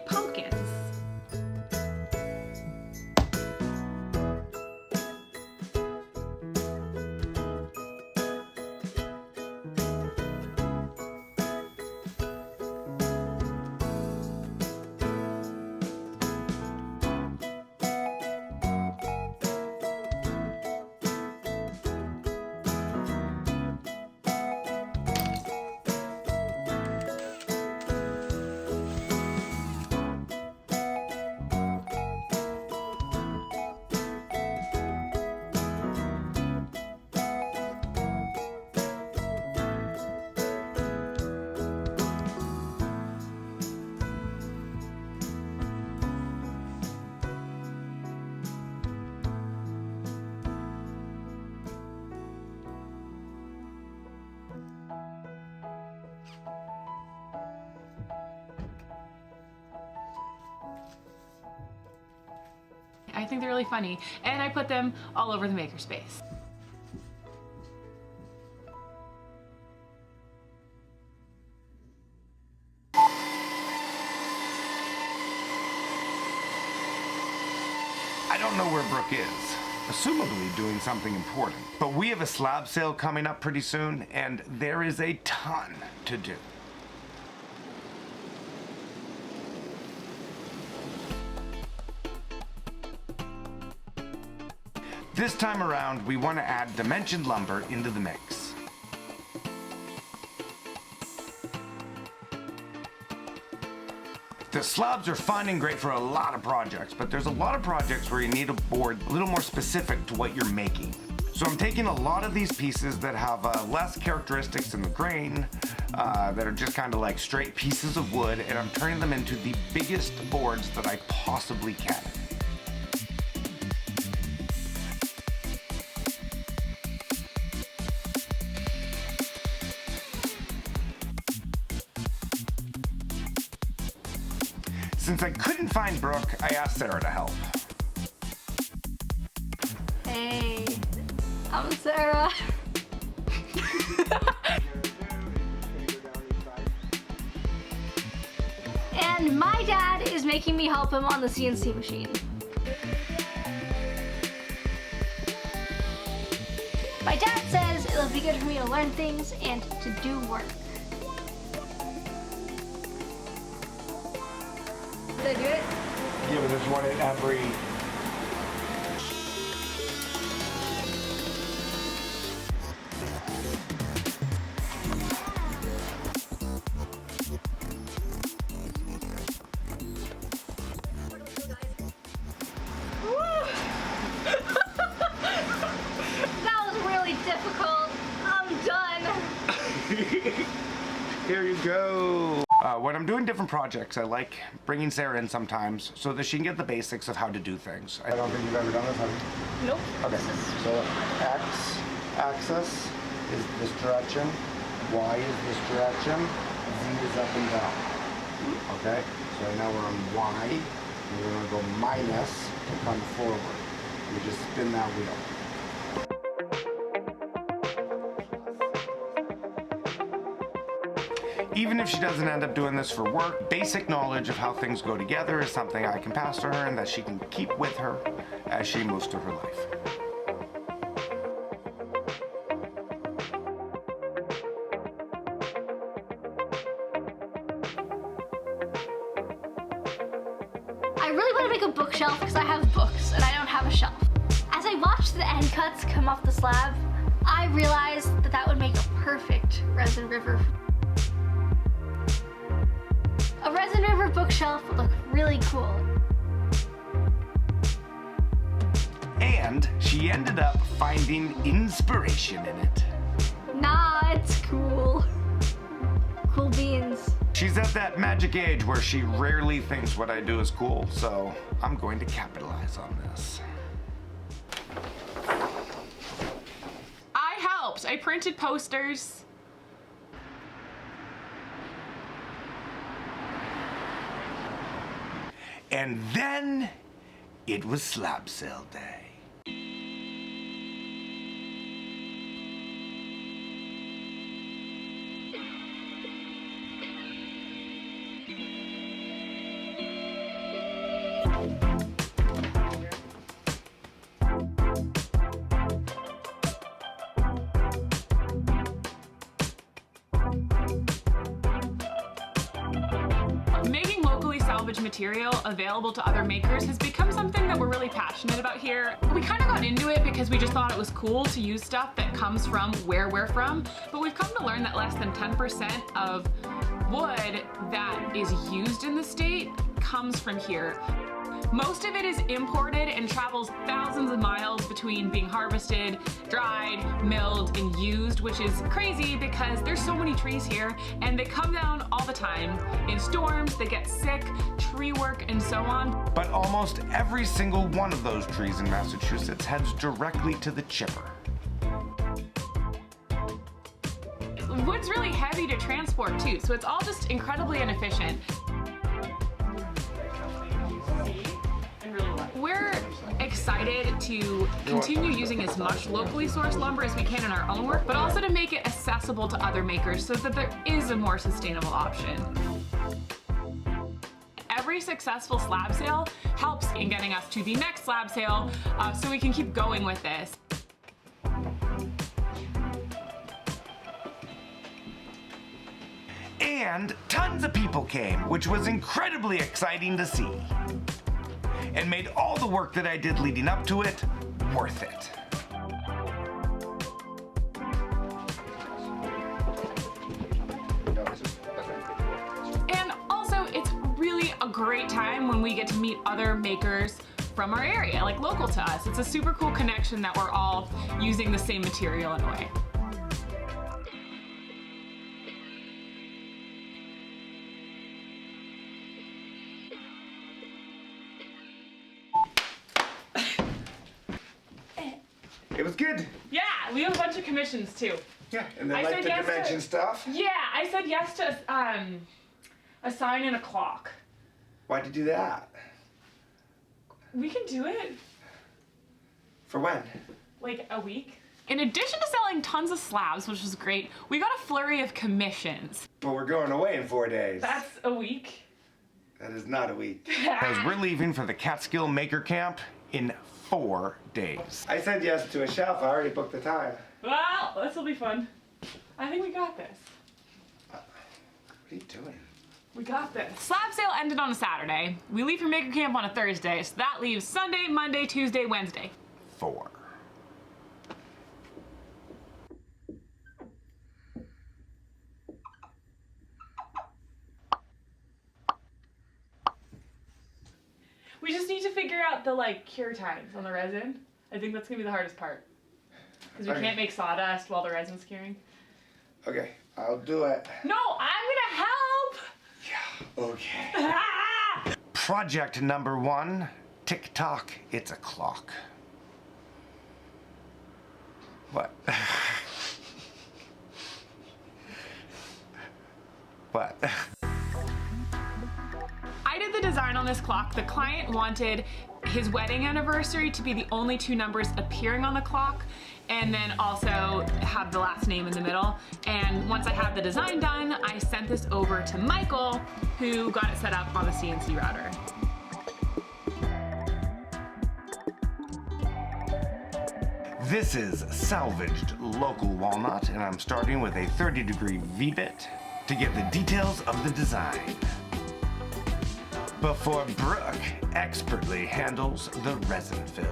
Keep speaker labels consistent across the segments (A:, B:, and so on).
A: pumpkins. I think they're really funny, and I put them all over the Makerspace.
B: I don't know where Brooke is, assumably doing something important. But we have a slab sale coming up pretty soon, and there is a ton to do. This time around, we want to add dimensioned lumber into the mix. The slabs are fun and great for a lot of projects, but there's a lot of projects where you need a board a little more specific to what you're making. So I'm taking a lot of these pieces that have less characteristics in the grain, that are just kind of like straight pieces of wood, and I'm turning them into the biggest boards that I possibly can. Since I couldn't find Brooke, I asked Sarah to help.
C: Hey, I'm Sarah. And my dad is making me help him on the CNC machine. My dad says it'll be good for me to learn things and to do work. Did I do it?
B: Yeah, but there's one at every...
C: That was really difficult. I'm done.
B: Here you go. When I'm doing different projects, I like bringing Sarah in sometimes so that she can get the basics of how to do things. I don't think you've ever done this, have you?
A: Nope.
B: Okay, so X axis is this direction, Y is this direction, Z is up and down. Okay, so right now we're on Y, and we're gonna go minus to come forward. We just spin that wheel. Even if she doesn't end up doing this for work, basic knowledge of how things go together is something I can pass to her and that she can keep with her as she moves through her life.
C: I really want to make a bookshelf because I have books and I don't have a shelf. As I watched the end cuts come off the slab, I realized that that would make a perfect resin river. A resin river bookshelf would look really cool.
B: And she ended up finding inspiration in it.
C: Nah, it's cool. Cool beans.
B: She's at that magic age where she rarely thinks what I do is cool, so I'm going to capitalize on this.
A: I helped. I printed posters.
B: And then it was slab sale day.
A: Making locally salvaged material available to other makers has become something that we're really passionate about here. We kind of got into it because we just thought it was cool to use stuff that comes from where we're from, but we've come to learn that less than 10% of wood that is used in the state comes from here. Most of it is imported and travels thousands of miles between being harvested, dried, milled, and used, which is crazy because there's so many trees here and they come down all the time. In storms, they get sick, tree work, and so on.
B: But almost every single one of those trees in Massachusetts heads directly to the chipper.
A: Wood's really heavy to transport too, so it's all just incredibly inefficient. We're excited to continue using as much locally sourced lumber as we can in our own work, but also to make it accessible to other makers so that there is a more sustainable option. Every successful slab sale helps in getting us to the next slab sale so we can keep going with this.
B: And tons of people came, which was incredibly exciting to see. And made all the work that I did leading up to it worth it.
A: And also, it's really a great time when we get to meet other makers from our area, like local to us. It's a super cool connection that we're all using the same material in a way.
B: It was good.
A: Yeah, we have a bunch of commissions too.
B: Yeah, and then
A: I
B: like
A: said
B: the
A: yes to-
B: convention stuff.
A: Yeah, I said yes to a sign and a clock.
B: Why'd you do that?
A: We can do it
B: For when?
A: like a week. In addition to selling tons of slabs, which was great, we got a flurry of commissions.
B: But we're going away in 4 days.
A: That's a week.
B: That is not a week. As we're leaving for the Catskill Maker Camp in 4 days. I said yes to a shelf. I already booked the time.
A: Well, this will be fun. I think we got this.
B: What are you doing?
A: We got this. Slab sale ended on a Saturday. We leave for Maker Camp on a Thursday, so that leaves Sunday, Monday, Tuesday, Wednesday.
B: 4.
A: We just need to figure out the cure times on the resin. I think that's gonna be the hardest part. Because we
B: Okay.
A: can't make sawdust while the resin's curing.
B: Okay, I'll do it.
A: No, I'm gonna help!
B: Yeah, okay.
A: Ah!
B: Project number 1, tick-tock, it's a clock. What? What?
A: I did the design on this clock. The client wanted his wedding anniversary to be the only 2 numbers appearing on the clock, and then also have the last name in the middle. And once I had the design done, I sent this over to Michael, who got it set up on the CNC router.
B: This is salvaged local walnut, and I'm starting with a 30-degree V-bit to get the details of the design. Before Brooke expertly handles the resin fill.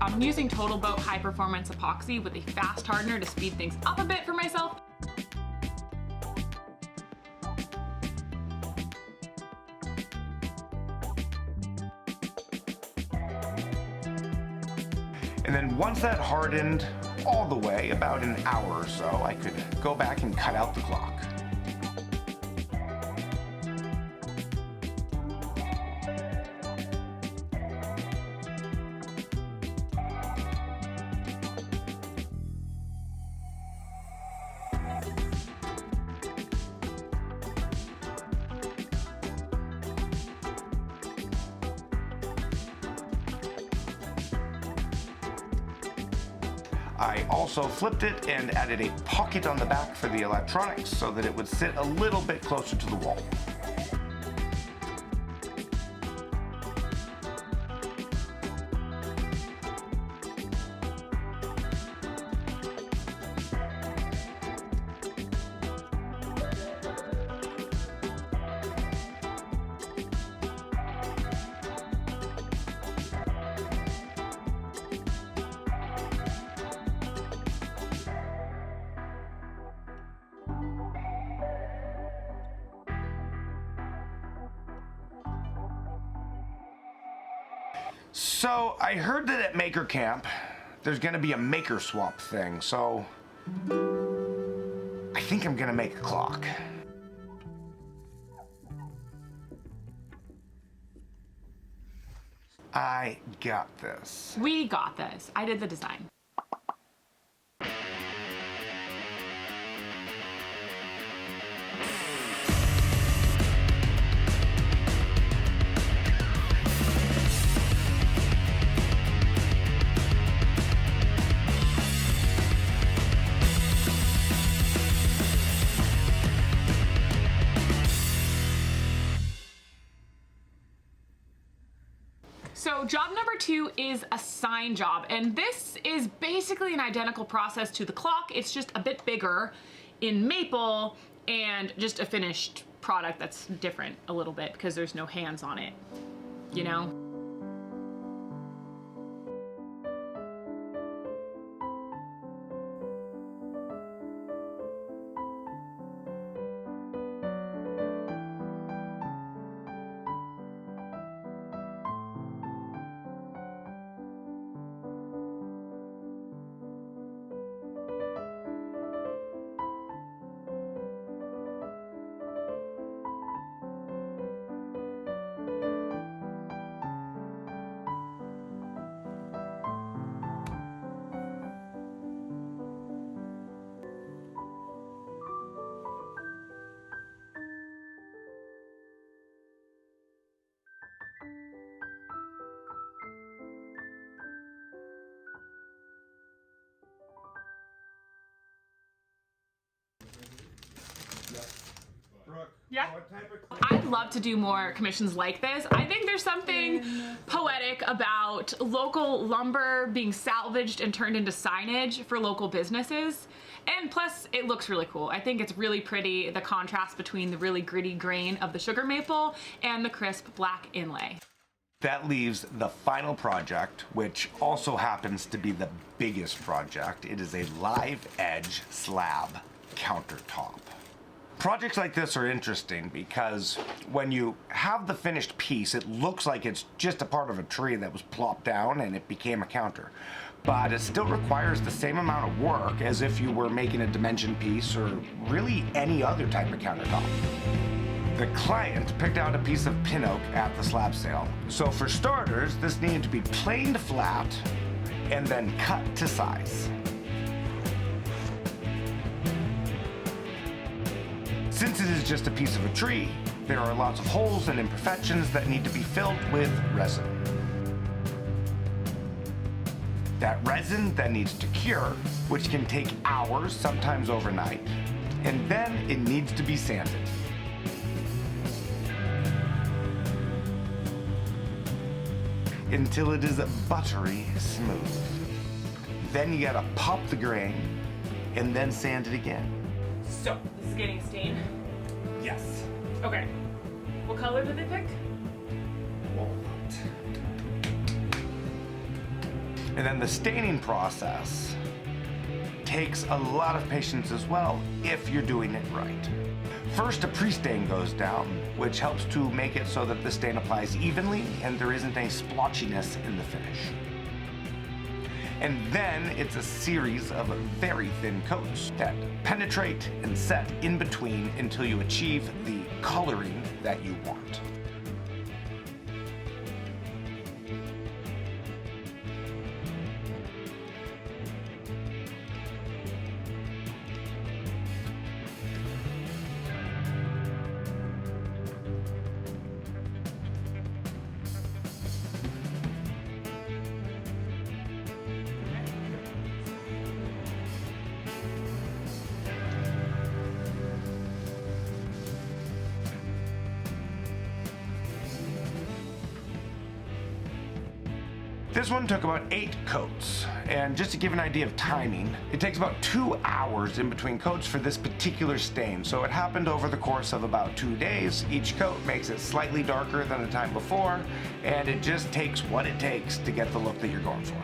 A: I'm using Total Boat high performance epoxy with a fast hardener to speed things up a bit for myself.
B: And then once that hardened all the way, about an hour or so, I could go back and cut out the clock. I also flipped it and added a pocket on the back for the electronics so that it would sit a little bit closer to the wall. So I heard that at Maker Camp, there's gonna be a maker swap thing, so I think I'm gonna make a clock. I got this.
A: We got this. I did the design. So job number 2 is a sign job, and this is basically an identical process to the clock. It's just a bit bigger in maple and just a finished product that's different a little bit because there's no hands on it, you know?
B: Brooke,
A: Yeah.
B: what type of
A: I'd love to do more commissions like this. I think there's something poetic about local lumber being salvaged and turned into signage for local businesses. And plus, it looks really cool. I think it's really pretty, the contrast between the really gritty grain of the sugar maple and the crisp black inlay.
B: That leaves the final project, which also happens to be the biggest project. It is a live edge slab countertop. Projects like this are interesting because when you have the finished piece, it looks like it's just a part of a tree that was plopped down and it became a counter. But it still requires the same amount of work as if you were making a dimension piece or really any other type of countertop. The client picked out a piece of pin oak at the slab sale. So for starters, this needed to be planed flat and then cut to size. Since it is just a piece of a tree, there are lots of holes and imperfections that need to be filled with resin. That resin then needs to cure, which can take hours, sometimes overnight, and then it needs to be sanded. Until it is buttery smooth. Then you gotta pop the grain and then sand it again.
A: So, this is getting stained.
B: Yes.
A: Okay. What color did they pick?
B: Walnut. And then the staining process takes a lot of patience as well if you're doing it right. First, a pre-stain goes down, which helps to make it so that the stain applies evenly and there isn't any splotchiness in the finish. And then it's a series of very thin coats that penetrate and set in between until you achieve the coloring that you want. This one took about 8 coats, and just to give an idea of timing, it takes about 2 hours in between coats for this particular stain. So it happened over the course of about 2 days. Each coat makes it slightly darker than the time before, and it just takes what it takes to get the look that you're going for.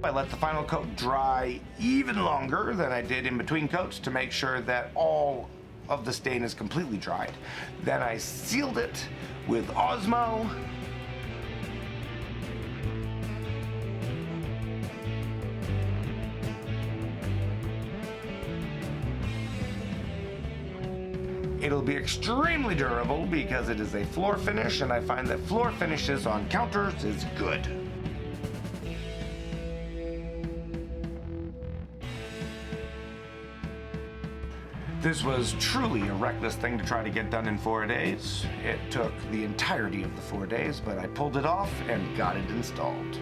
B: I let the final coat dry even longer than I did in between coats to make sure that all of the stain is completely dried. Then I sealed it with Osmo. It'll be extremely durable because it is a floor finish, and I find that floor finishes on counters is good. This was truly a reckless thing to try to get done in 4 days. It took the entirety of the 4 days, but I pulled it off and got it installed.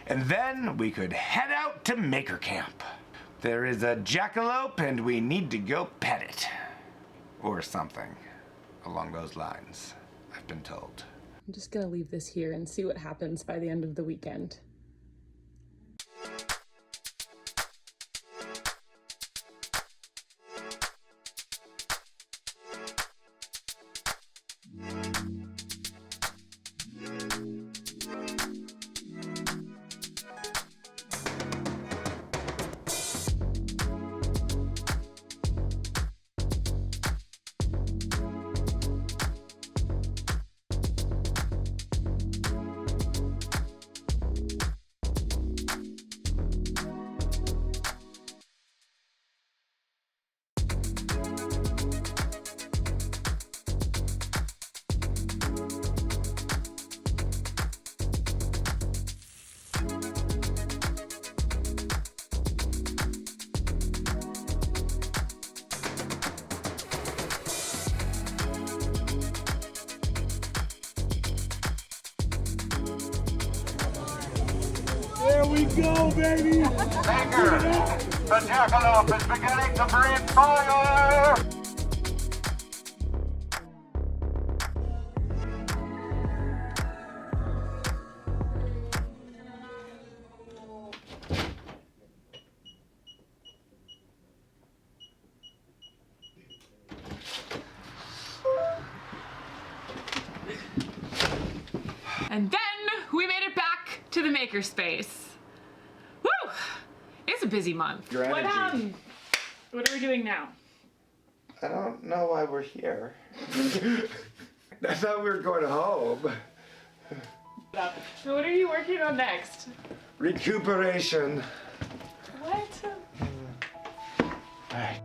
B: And then we could head out to Maker Camp. There is a jackalope and we need to go pet it. Or something along those lines, I've been told.
A: I'm just gonna leave this here and see what happens by the end of the weekend.
D: There we go, baby!
E: Maker, the jackalope is beginning to breathe fire!
A: And then we made it back to the Makerspace. Woo! It's a busy month.
B: Your energy.
A: What are we doing now?
B: I don't know why we're here. I thought we were going home.
A: So what are you working on next?
B: Recuperation.
A: What?
B: All right.